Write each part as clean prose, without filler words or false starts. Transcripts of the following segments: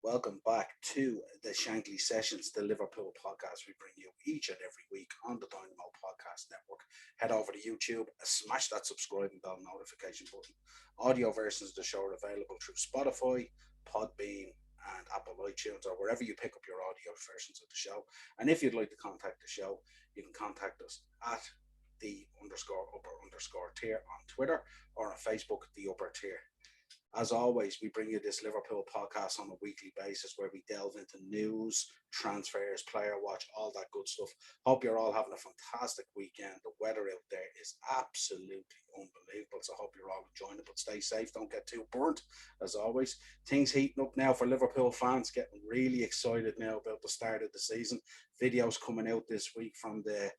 Welcome back to the Shankly Sessions, the Liverpool podcast we bring you each and every week on the Dynamo Podcast Network. Head over to YouTube, smash that subscribe and bell notification button. Audio versions of the show are available through Spotify, Podbean, and Apple iTunes, or wherever you pick up your audio versions of the show. And if you'd like to contact the show, you can contact us at the underscore upper underscore tier on Twitter or on Facebook, the upper tier. As always, we bring you this Liverpool podcast on a weekly basis where we delve into news, transfers, player watch, all that good stuff. Hope you're all having a fantastic weekend. The weather out there is absolutely unbelievable, so hope you're all enjoying it, but stay safe. Don't get too burnt, as always. Things heating up now for Liverpool fans, getting really excited now about the start of the season. Videos coming out this week from the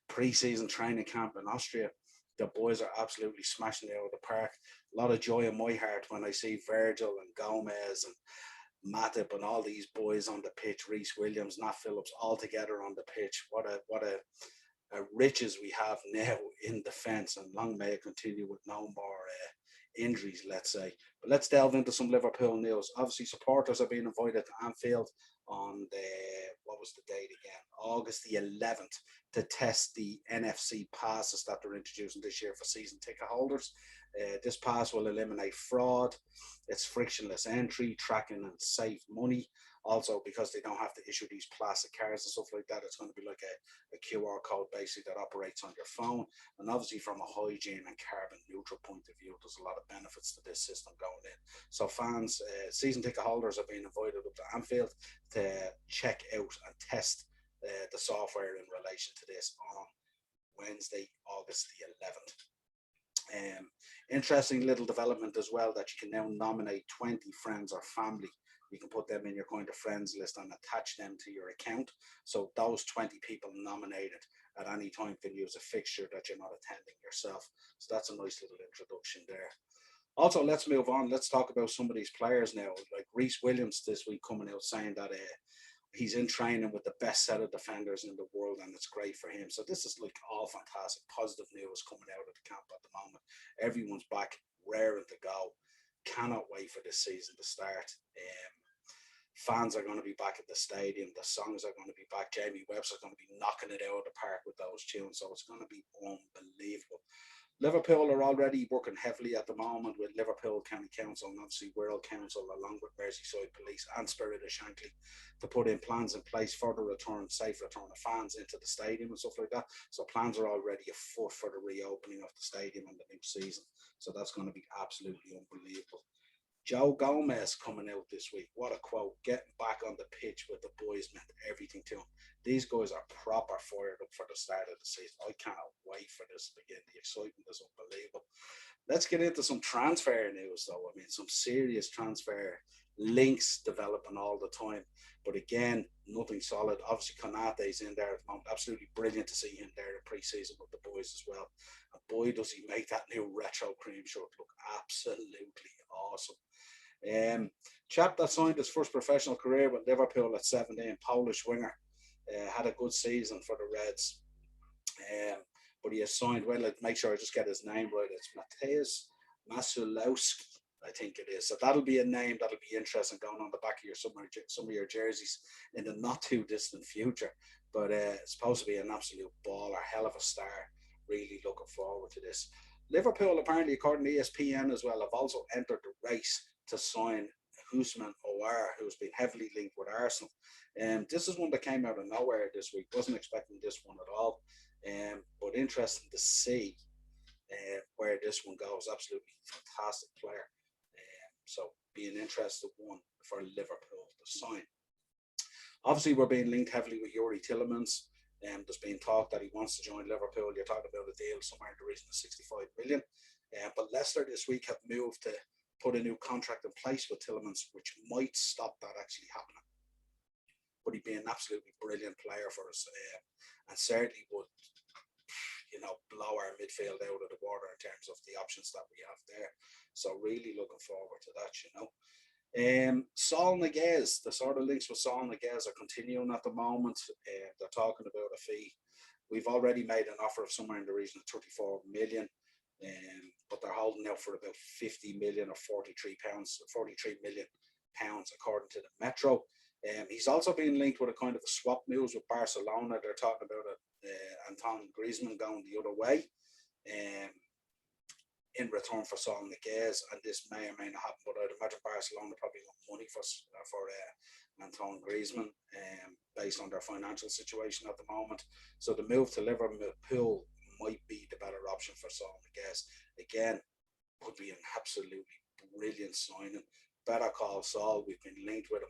pre-season training camp in Austria. The boys are absolutely smashing it out of the park. A lot of joy in my heart when I see Virgil and Gomez and Matip and all these boys on the pitch, Reece Williams, Nat Phillips, all together on the pitch. What a riches we have now in defence, and long may it continue with no more injuries, let's say. But let's delve into some Liverpool news. Obviously, supporters are being invited to Anfield on what was the date again? August the 11th, to test the NFC passes that they're introducing this year for season ticket holders. This pass will eliminate fraud. It's frictionless entry, tracking, and save money. Also, because they don't have to issue these plastic cards and stuff like that, it's going to be like a QR code basically that operates on your phone. And obviously, from a hygiene and carbon neutral point of view, there's a lot of benefits to this system going in. So fans, season ticket holders are being invited up to Anfield to check out and test the software in relation to this on Wednesday, August the 11th. Interesting little development as well, that you can now nominate 20 friends or family. You can put them in your kind of friends list and attach them to your account. So those 20 people nominated at any time can use a fixture that you're not attending yourself. So that's a nice little introduction there. Also, let's move on. Let's talk about some of these players now. Like Reece Williams this week coming out saying that he's in training with the best set of defenders in the world, and it's great for him. So this is like all fantastic, positive news coming out of the camp at the moment. Everyone's back, raring to go. Cannot wait for this season to start. Fans are going to be back at the stadium. The songs are going to be back. Jamie Webster's going to be knocking it out of the park with those tunes. So it's going to be unbelievable. Liverpool are already working heavily at the moment with Liverpool County Council and obviously World Council, along with Merseyside Police and Spirit of Shankly, to put in plans in place for the safe return of fans into the stadium and stuff like that. So plans are already afoot for the reopening of the stadium in the new season. So that's going to be absolutely unbelievable. Joe Gomez coming out this week. What a quote. Getting back on the pitch with the boys meant everything to him. These guys are proper fired up for the start of the season. I cannot wait for this to begin. The excitement is unbelievable. Let's get into some transfer news, though. I mean, some serious transfer links developing all the time. But again, nothing solid. Obviously, Konate's in there at the moment. Absolutely brilliant to see him there in pre-season with the boys as well. And boy, does he make that new retro cream shirt look absolutely awesome. Chap that signed his first professional career with Liverpool at 17, Polish winger, had a good season for the Reds. But he has signed, well, let's make sure I just get his name right. It's Mateusz Masulowski, I think it is. So that'll be a name that'll be interesting going on the back of some of your jerseys in the not too distant future. But it's supposed to be an absolute baller, hell of a star. Really looking forward to this. Liverpool, apparently, according to ESPN as well, have also entered the race to sign Ousmane Aouar, who's been heavily linked with Arsenal. This is one that came out of nowhere this week. Wasn't expecting this one at all. But interesting to see where this one goes. Absolutely fantastic player. So be an interesting one for Liverpool to sign. Obviously, we're being linked heavily with Yuri Tillemans. There's been talk that he wants to join Liverpool. You're talking about a deal somewhere in the region of 65 million. But Leicester this week have moved to put a new contract in place with Tillemans, which might stop that actually happening. But he'd be an absolutely brilliant player for us, and certainly would, blow our midfield out of the water in terms of the options that we have there. So really looking forward to that, Saul Niguez, the sort of links with Saul Niguez are continuing at the moment. They're talking about a fee. We've already made an offer of somewhere in the region of 34 million. But they're holding out for about 50 million or 43 million pounds, according to the Metro. He's also been linked with a kind of a swap news with Barcelona. They're talking about Antoine Griezmann going the other way. Um, in return for Saul Niguez, and this may or may not happen, but I'd imagine Barcelona probably want money for Antoine Griezmann, based on their financial situation at the moment. So the move to Liverpool might be the better option for Saul Niguez. Again, would be an absolutely brilliant signing. Better call Saul. We've been linked with him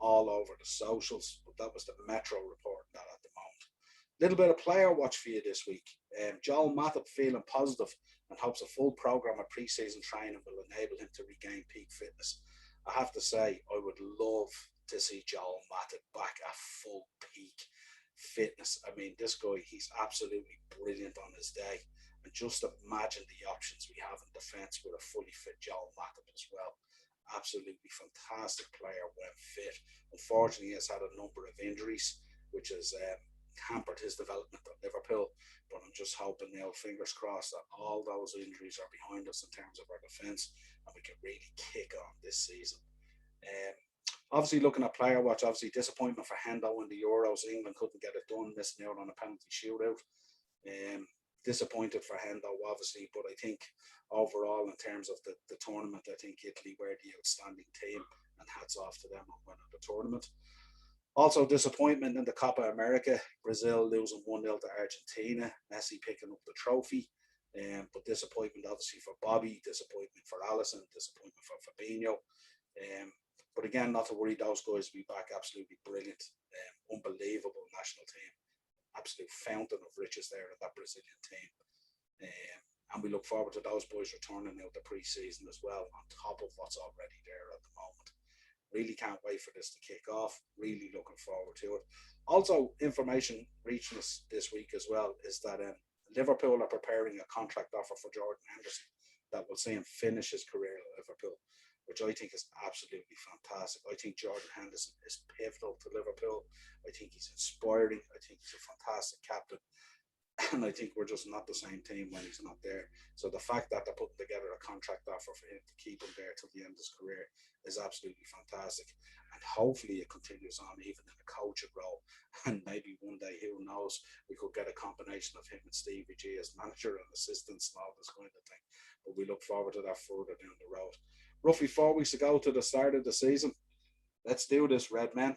all over the socials, but that was the Metro reporting that at the moment. Little bit of player watch for you this week. Joel Matip feeling positive and hopes a full program of pre-season training will enable him to regain peak fitness. I have to say, I would love to see Joel Matip back at full peak fitness. I mean, this guy, he's absolutely brilliant on his day. And just imagine the options we have in defence with a fully fit Joel Matip as well. Absolutely fantastic player when fit. Unfortunately, he has had a number of injuries, which has hampered his development at Liverpool. But I'm just hoping now, fingers crossed, that all those injuries are behind us in terms of our defence and we can really kick on this season. Um, Obviously, looking at player watch, obviously disappointment for Hendo in the Euros. England couldn't get it done, missing out on a penalty shootout. Disappointed for Hendo, obviously, but I think overall, in terms of the tournament, I think Italy were the outstanding team, and hats off to them on winning the tournament. Also, disappointment in the Copa America. Brazil losing 1-0 to Argentina. Messi picking up the trophy. But disappointment, obviously, for Bobby. Disappointment for Alisson. Disappointment for Fabinho. But again, not to worry, those guys will be back. Absolutely brilliant. Unbelievable national team. Absolute fountain of riches there in that Brazilian team. And we look forward to those boys returning out the pre-season as well, on top of what's already there at the moment. Really can't wait for this to kick off. Really looking forward to it. Also, information reaching us this week as well is that Liverpool are preparing a contract offer for Jordan Henderson that will see him finish his career at Liverpool, which I think is absolutely fantastic. I think Jordan Henderson is pivotal to Liverpool. I think he's inspiring. I think he's a fantastic captain. And I think we're just not the same team when he's not there. So the fact that they're putting together a contract offer for him to keep him there till the end of his career is absolutely fantastic. And hopefully it continues on even in a coaching role. And maybe one day, who knows, we could get a combination of him and Stevie G as manager and assistants and all this kind of thing. But we look forward to that further down the road. Roughly 4 weeks ago to the start of the season. Let's do this, Red Men.